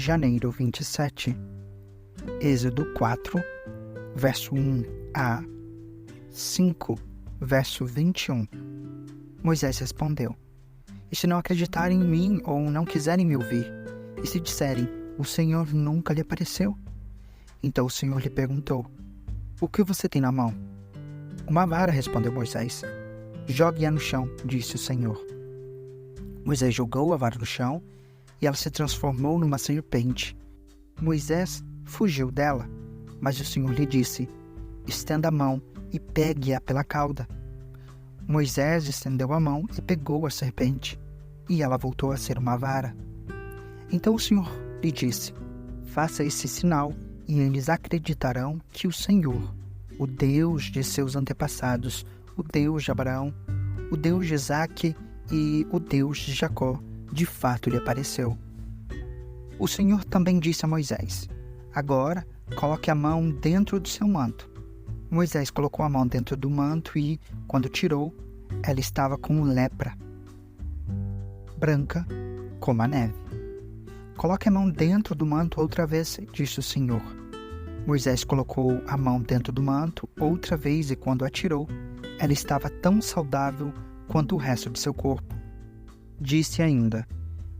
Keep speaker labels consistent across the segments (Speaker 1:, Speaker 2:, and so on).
Speaker 1: janeiro 27. Êxodo 4, verso 1 a 5, verso 21. Moisés respondeu: E se não acreditarem em mim ou não quiserem me ouvir, e se disserem, o Senhor nunca lhe apareceu? Então o Senhor lhe perguntou: O que você tem na mão? Uma vara, respondeu Moisés. Jogue-a no chão, disse o Senhor. Moisés jogou a vara no chão e ela se transformou numa serpente. Moisés fugiu dela, mas o Senhor lhe disse: Estenda a mão e pegue-a pela cauda. Moisés estendeu a mão e pegou a serpente, e ela voltou a ser uma vara. Então o Senhor lhe disse: Faça esse sinal, e eles acreditarão que o Senhor, o Deus de seus antepassados, o Deus de Abraão, o Deus de Isaque e o Deus de Jacó, de fato lhe apareceu. O Senhor também disse a Moisés: Agora, coloque a mão dentro do seu manto. Moisés colocou a mão dentro do manto e, quando tirou, ela estava com lepra, branca como a neve. Coloque a mão dentro do manto outra vez, disse o Senhor. Moisés colocou a mão dentro do manto outra vez e, quando a tirou, ela estava tão saudável quanto o resto de seu corpo. Disse ainda: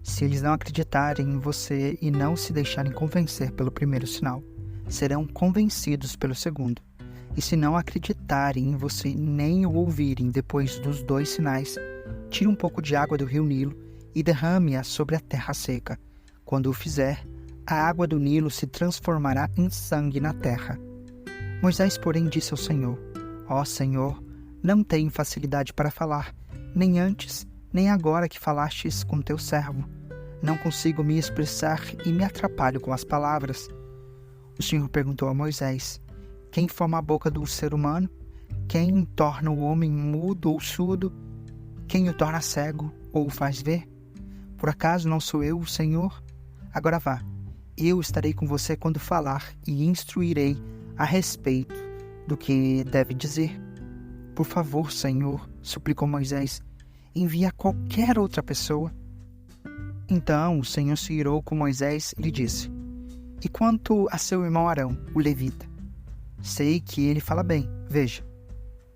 Speaker 1: Se eles não acreditarem em você e não se deixarem convencer pelo primeiro sinal, serão convencidos pelo segundo. E se não acreditarem em você nem o ouvirem depois dos 2 sinais, tire um pouco de água do rio Nilo e derrame-a sobre a terra seca. Quando o fizer, a água do Nilo se transformará em sangue na terra. Moisés, porém, disse ao Senhor: Ó Senhor, não tenho facilidade para falar, nem antes, nem agora que falastes com teu servo. Não consigo me expressar e me atrapalho com as palavras. O Senhor perguntou a Moisés: Quem forma a boca do ser humano? Quem torna o homem mudo ou surdo? Quem o torna cego ou o faz ver? Por acaso não sou eu, o Senhor? Agora vá, eu estarei com você quando falar e instruirei a respeito do que deve dizer. Por favor, Senhor, suplicou Moisés, envia qualquer outra pessoa. Então o Senhor se irou com Moisés e lhe disse: E quanto a seu irmão Arão, o levita? Sei que ele fala bem, veja.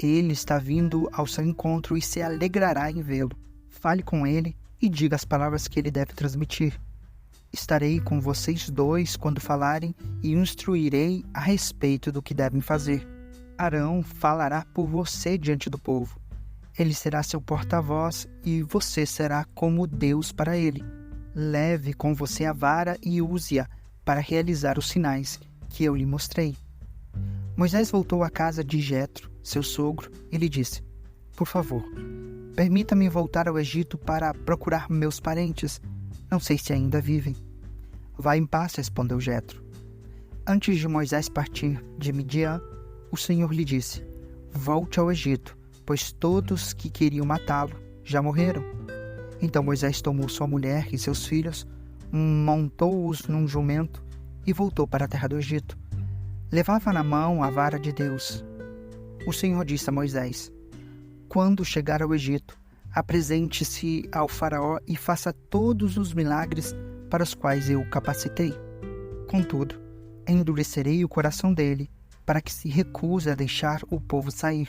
Speaker 1: Ele está vindo ao seu encontro e se alegrará em vê-lo. Fale com ele e diga as palavras que ele deve transmitir. Estarei com vocês 2 quando falarem e instruirei a respeito do que devem fazer. Arão falará por você diante do povo. Ele será seu porta-voz e você será como Deus para ele. Leve com você a vara e use-a para realizar os sinais que eu lhe mostrei. Moisés voltou à casa de Jetro, seu sogro, e lhe disse: Por favor, permita-me voltar ao Egito para procurar meus parentes. Não sei se ainda vivem. Vá em paz, respondeu Jetro. Antes de Moisés partir de Midian, o Senhor lhe disse: Volte ao Egito, pois todos que queriam matá-lo já morreram. Então Moisés tomou sua mulher e seus filhos, montou-os num jumento e voltou para a terra do Egito. Levava na mão a vara de Deus. O Senhor disse a Moisés: Quando chegar ao Egito, apresente-se ao faraó e faça todos os milagres para os quais eu o capacitei. Contudo, endurecerei o coração dele, para que se recuse a deixar o povo sair.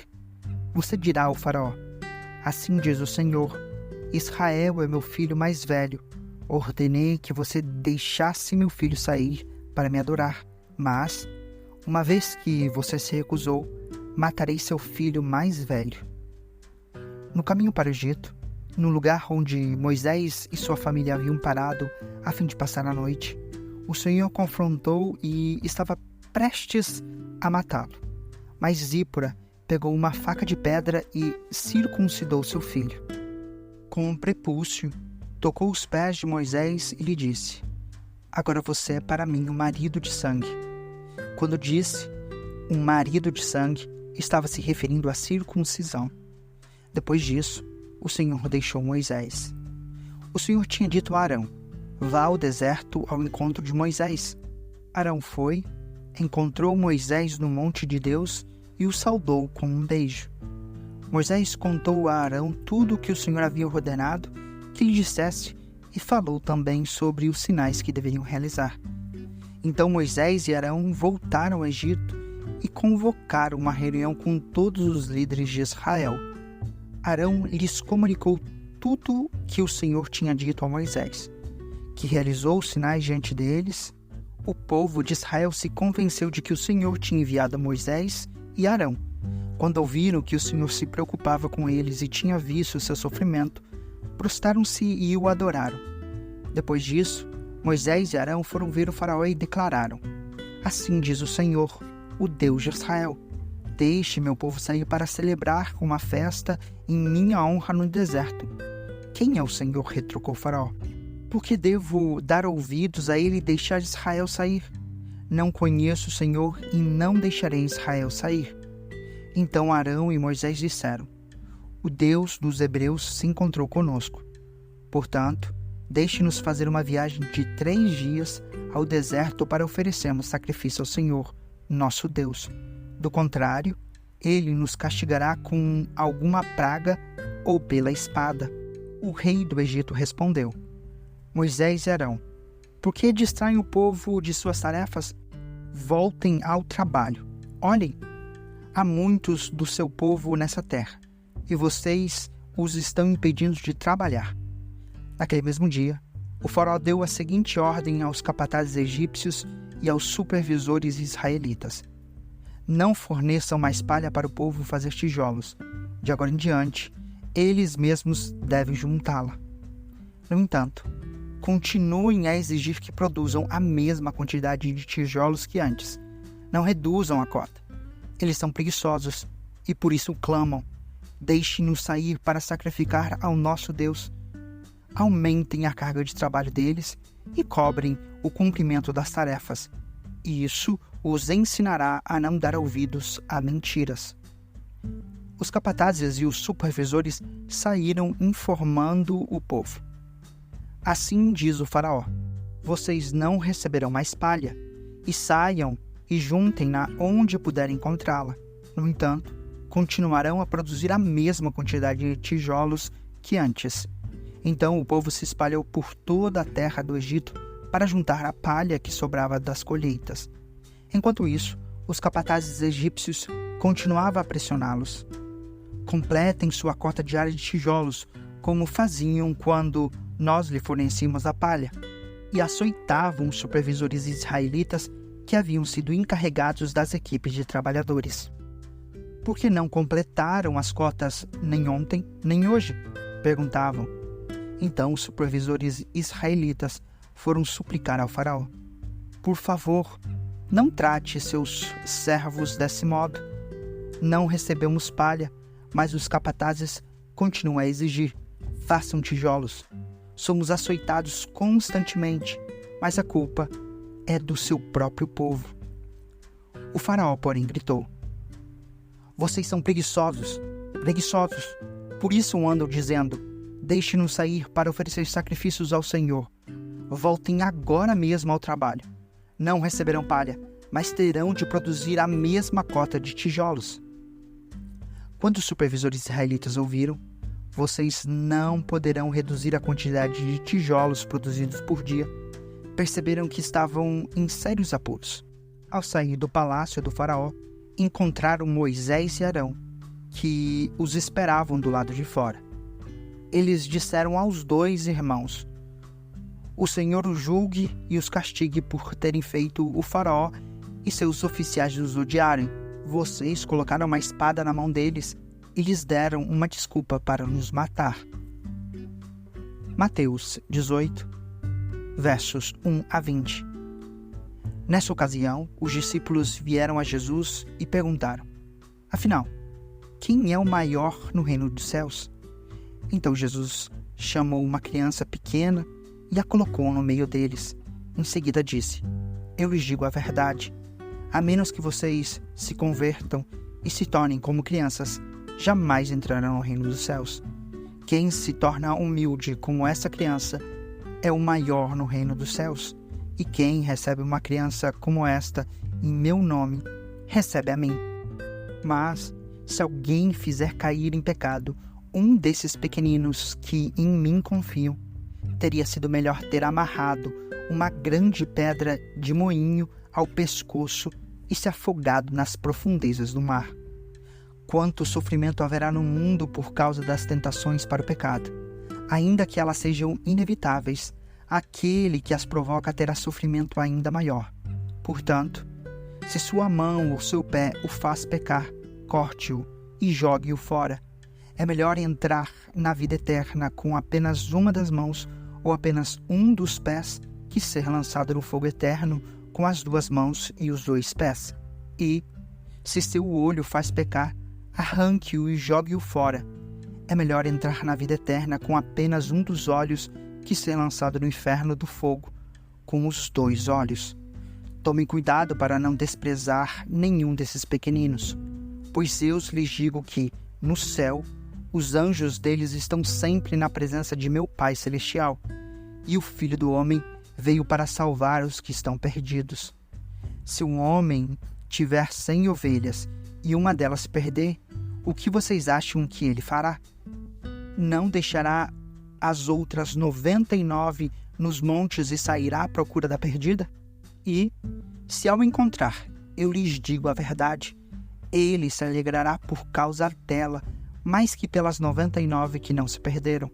Speaker 1: Você dirá ao faraó: Assim diz o Senhor, Israel é meu filho mais velho. Ordenei que você deixasse meu filho sair para me adorar, mas, uma vez que você se recusou, matarei seu filho mais velho. No caminho para o Egito, no lugar onde Moisés e sua família haviam parado a fim de passar a noite, o Senhor confrontou e estava prestes a matá-lo. Mas Zípora pegou uma faca de pedra e circuncidou seu filho. Com um prepúcio, tocou os pés de Moisés e lhe disse: Agora você é para mim um marido de sangue. Quando disse um marido de sangue, estava se referindo à circuncisão. Depois disso, o Senhor deixou Moisés. O Senhor tinha dito a Arão: Vá ao deserto ao encontro de Moisés. Arão foi, encontrou Moisés no monte de Deus e o saudou com um beijo. Moisés contou a Arão tudo o que o Senhor havia ordenado que lhe dissesse e falou também sobre os sinais que deveriam realizar. Então Moisés e Arão voltaram ao Egito e convocaram uma reunião com todos os líderes de Israel. Arão lhes comunicou tudo que o Senhor tinha dito a Moisés, que realizou os sinais diante deles. O povo de Israel se convenceu de que o Senhor tinha enviado a Moisés e Arão. Quando ouviram que o Senhor se preocupava com eles e tinha visto o seu sofrimento, prostraram-se e o adoraram. Depois disso, Moisés e Arão foram ver o faraó e declararam: Assim diz o Senhor, o Deus de Israel: Deixe meu povo sair para celebrar uma festa em minha honra no deserto. Quem é o Senhor? Retrucou o faraó. Por que devo dar ouvidos a ele e deixar Israel sair? Não conheço o Senhor e não deixarei Israel sair. Então Arão e Moisés disseram: O Deus dos hebreus se encontrou conosco. Portanto, deixe-nos fazer uma viagem de 3 dias ao deserto para oferecermos sacrifício ao Senhor, nosso Deus. Do contrário, ele nos castigará com alguma praga ou pela espada. O rei do Egito respondeu: Moisés e Arão, por que distraem o povo de suas tarefas? Voltem ao trabalho. Olhem, há muitos do seu povo nessa terra, e vocês os estão impedindo de trabalhar. Naquele mesmo dia, o faraó deu a seguinte ordem aos capatazes egípcios e aos supervisores israelitas: Não forneçam mais palha para o povo fazer tijolos. De agora em diante, eles mesmos devem juntá-la. No entanto, continuem a exigir que produzam a mesma quantidade de tijolos que antes. Não reduzam a cota. Eles são preguiçosos e por isso clamam: Deixe-nos sair para sacrificar ao nosso Deus. Aumentem a carga de trabalho deles e cobrem o cumprimento das tarefas. Isso os ensinará a não dar ouvidos a mentiras. Os capatazes e os supervisores saíram informando o povo: Assim diz o faraó: Vocês não receberão mais palha, e saiam e juntem-na onde puderem encontrá-la. No entanto, continuarão a produzir a mesma quantidade de tijolos que antes. Então o povo se espalhou por toda a terra do Egito para juntar a palha que sobrava das colheitas. Enquanto isso, os capatazes egípcios continuavam a pressioná-los: Completem sua cota diária de tijolos, como faziam quando nós lhe fornecíamos a palha. E açoitavam os supervisores israelitas que haviam sido encarregados das equipes de trabalhadores. Por que não completaram as cotas nem ontem, nem hoje? Perguntavam. Então os supervisores israelitas foram suplicar ao faraó: Por favor, não trate seus servos desse modo. Não recebemos palha, mas os capatazes continuam a exigir: Façam tijolos. Somos açoitados constantemente, mas a culpa é do seu próprio povo. O faraó, porém, gritou: Vocês são preguiçosos, preguiçosos. Por isso andam dizendo: Deixe-nos sair para oferecer sacrifícios ao Senhor. Voltem agora mesmo ao trabalho. Não receberão palha, mas terão de produzir a mesma cota de tijolos. Quando os supervisores israelitas ouviram: Vocês não poderão reduzir a quantidade de tijolos produzidos por dia, perceberam que estavam em sérios apuros. Ao sair do palácio do faraó, encontraram Moisés e Arão, que os esperavam do lado de fora. Eles disseram aos 2 irmãos: O Senhor os julgue e os castigue por terem feito o faraó e seus oficiais os odiarem. Vocês colocaram uma espada na mão deles e lhes deram uma desculpa para nos matar. Mateus 18, versos 1 a 20. Nessa ocasião, os discípulos vieram a Jesus e perguntaram: Afinal, quem é o maior no reino dos céus? Então Jesus chamou uma criança pequena e a colocou no meio deles. Em seguida disse: Eu lhes digo a verdade. A menos que vocês se convertam e se tornem como crianças, jamais entrarão no reino dos céus. Quem se torna humilde como essa criança é o maior no reino dos céus. E quem recebe uma criança como esta em meu nome, recebe a mim. Mas, se alguém fizer cair em pecado um desses pequeninos que em mim confiam, teria sido melhor ter amarrado uma grande pedra de moinho ao pescoço e se afogado nas profundezas do mar. Quanto sofrimento haverá no mundo por causa das tentações para o pecado. Ainda que elas sejam inevitáveis, aquele que as provoca terá sofrimento ainda maior. Portanto, se sua mão ou seu pé o faz pecar, corte-o e jogue-o fora. É melhor entrar na vida eterna com apenas uma das mãos ou apenas um dos pés que ser lançado no fogo eterno com as 2 mãos e os 2 pés. E, se seu olho faz pecar, arranque-o e jogue-o fora. É melhor entrar na vida eterna com apenas um dos olhos que ser lançado no inferno do fogo com os 2 olhos. Tomem cuidado para não desprezar nenhum desses pequeninos, pois eu lhes digo que, no céu, os anjos deles estão sempre na presença de meu Pai Celestial, e o Filho do Homem veio para salvar os que estão perdidos. Se um homem tiver 100 ovelhas e uma delas se perder, o que vocês acham que ele fará? Não deixará as outras 99 nos montes e sairá à procura da perdida? E, se ao encontrar, eu lhes digo a verdade, ele se alegrará por causa dela, mais que pelas 99 que não se perderam.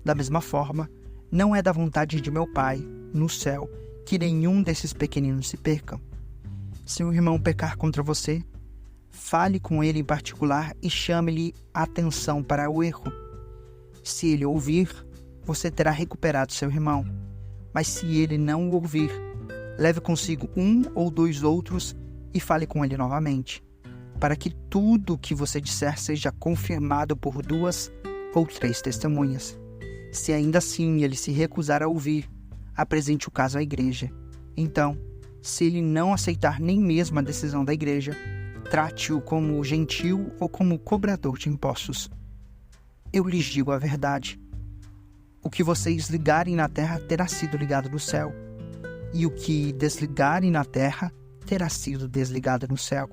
Speaker 1: Da mesma forma, não é da vontade de meu Pai, no céu, que nenhum desses pequeninos se percam. Se um irmão pecar contra você, fale com ele em particular e chame-lhe a atenção para o erro. Se ele ouvir, você terá recuperado seu irmão. Mas se ele não o ouvir, leve consigo 1 ou 2 outros e fale com ele novamente, para que tudo o que você disser seja confirmado por 2 ou 3 testemunhas. Se ainda assim ele se recusar a ouvir, apresente o caso à igreja. Então, se ele não aceitar nem mesmo a decisão da igreja, trate-o como gentil ou como cobrador de impostos. Eu lhes digo a verdade. O que vocês ligarem na terra terá sido ligado no céu, e o que desligarem na terra terá sido desligado no céu.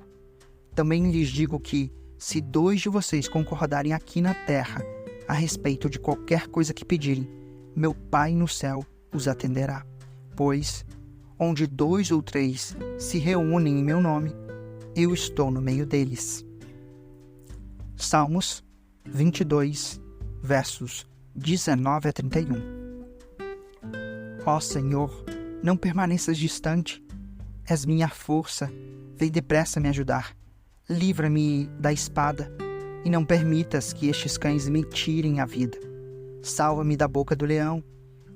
Speaker 1: Também lhes digo que, se 2 de vocês concordarem aqui na terra a respeito de qualquer coisa que pedirem, meu Pai no céu os atenderá. Pois, onde 2 ou 3 se reúnem em meu nome, eu estou no meio deles. Salmos 22, versos 19 a 31. Ó Senhor, não permaneças distante. És minha força, vem depressa me ajudar. Livra-me da espada, e não permitas que estes cães me tirem a vida. Salva-me da boca do leão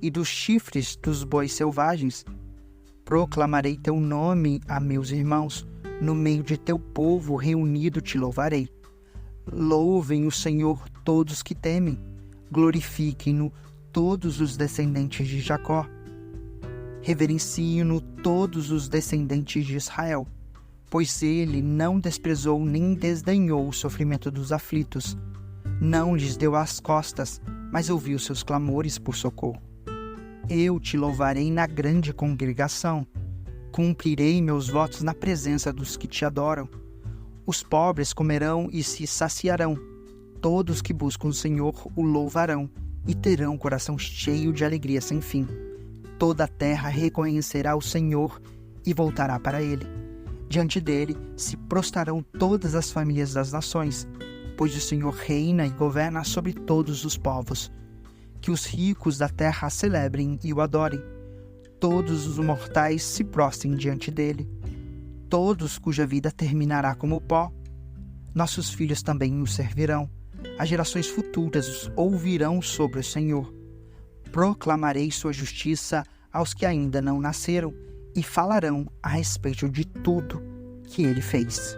Speaker 1: e dos chifres dos bois selvagens. Proclamarei teu nome a meus irmãos, no meio de teu povo reunido te louvarei. Louvem o Senhor todos que temem, glorifiquem-no todos os descendentes de Jacó. Reverenciem-no todos os descendentes de Israel, pois ele não desprezou nem desdenhou o sofrimento dos aflitos. Não lhes deu as costas, mas ouviu seus clamores por socorro. Eu te louvarei na grande congregação. Cumprirei meus votos na presença dos que te adoram. Os pobres comerão e se saciarão. Todos que buscam o Senhor o louvarão e terão o coração cheio de alegria sem fim. Toda a terra reconhecerá o Senhor e voltará para ele. Diante dele se prostrarão todas as famílias das nações, pois o Senhor reina e governa sobre todos os povos. Que os ricos da terra celebrem e o adorem. Todos os mortais se prostrem diante dele. Todos cuja vida terminará como pó. Nossos filhos também o servirão. As gerações futuras ouvirão sobre o Senhor. Proclamarei sua justiça aos que ainda não nasceram e falarão a respeito de tudo que ele fez.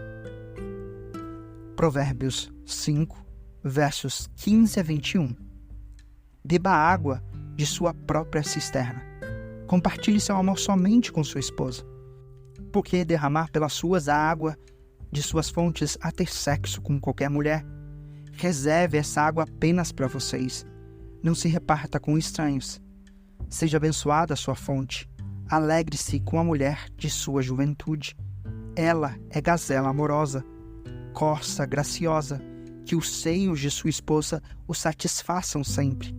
Speaker 1: Provérbios 5, versos 15 a 21. Beba água de sua própria cisterna. Compartilhe seu amor somente com sua esposa. Por que derramar pelas suas a água de suas fontes a ter sexo com qualquer mulher? Reserve essa água apenas para vocês. Não se reparta com estranhos. Seja abençoada a sua fonte. Alegre-se com a mulher de sua juventude. Ela é gazela amorosa, corça graciosa, que os seios de sua esposa o satisfaçam sempre.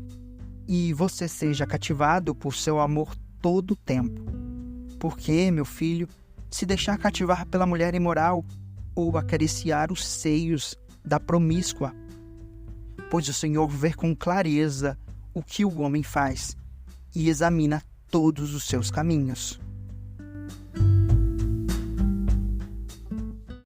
Speaker 1: e você seja cativado por seu amor todo o tempo. Porque, meu filho, se deixar cativar pela mulher imoral ou acariciar os seios da promíscua, pois o Senhor vê com clareza o que o homem faz e examina todos os seus caminhos.